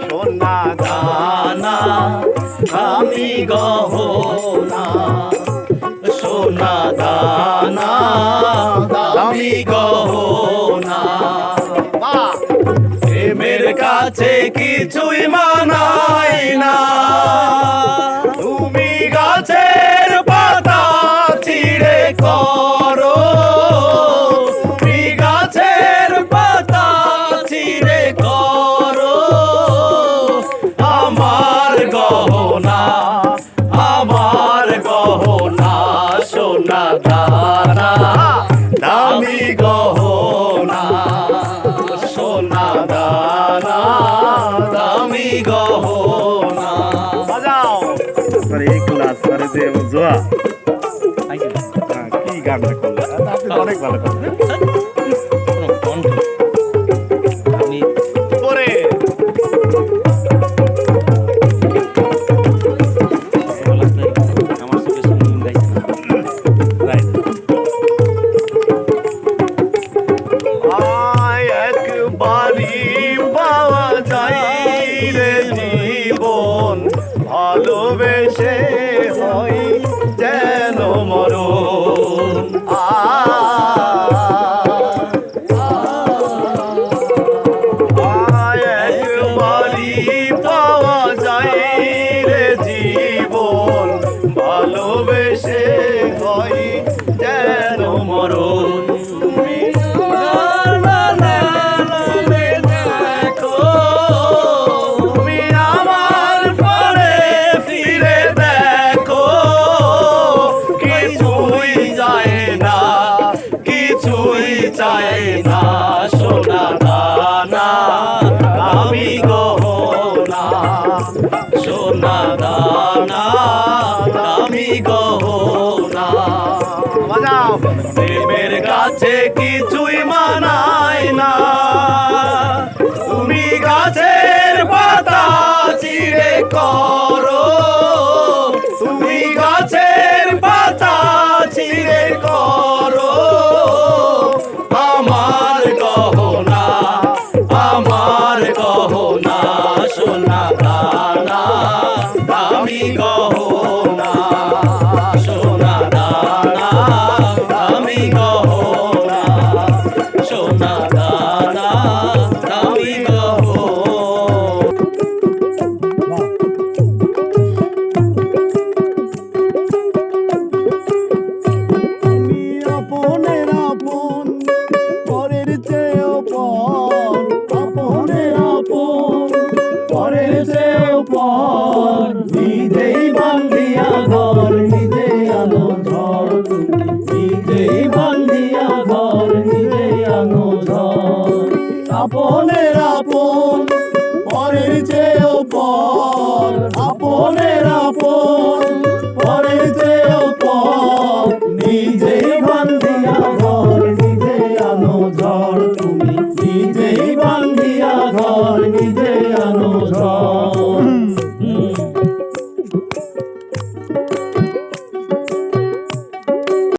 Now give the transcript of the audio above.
সোনা দানা আমি গহনা, সোনা দানা আমি গহনা। প্রেমের কাছে কিছুই মানায় না, তুমি গাছের পাতা ছিঁড়ে করো, তুমি গাছের পাতা ছিঁড়ে করো আমার গহনা, আমার গহনা। সোনা দানা দামি গহনা, সোনা দানা দামি গহনা। বাজাও আরে এই ক্লাস আরে যে জোয়া কি গানটা করলে আপনি অনেক ভালো করলেন। আমি পরে আমার চোখে শুনুন গাইছে না রাইট। আয় একবারই পাওয়া যায় রে জীবন, ভালোবেসে হয় যেন মরণ। আয় একবারই পাওয়া যায় রে জীবন, ভালোবেসে হয় যেন মরণ। তুমি দেখো, তুমি আমার পরে ফিরে দেখো, কিছুই যায় না, কিছুই চায় না। সোনা দানা আমি গহনা, সোনা দানা আমি গহনা। প্রেমের কাছে কিছুই মানায় না, তুমি গাছের পাতা ছিঁড়ে করো, তুমি গাছের পাতা ছিঁড়ে করো আমার গহনা, আমার গহনা। সোনা দানা আমি গহনা, সোনা দানা আমি গহনা, সোনা দানা আমি তুমি আপনের আপন, পরের চেয়েও পর, আপনের আপন, পরের চেয়েও পর, নিজেই বান্ধিয়া ঘর, নিজেই আনো ঝড়, তুমি নিজেই বান্ধিয়া ঘর, নিজেই আনো ঝড়। আপনের আপন, পরের চেয়েও পর, আপনের আপন, পরের চেয়েও পর, নিজেই বান্ধিয়া ঘর, নিজেই আনো ঝড়, তুমি নিজেই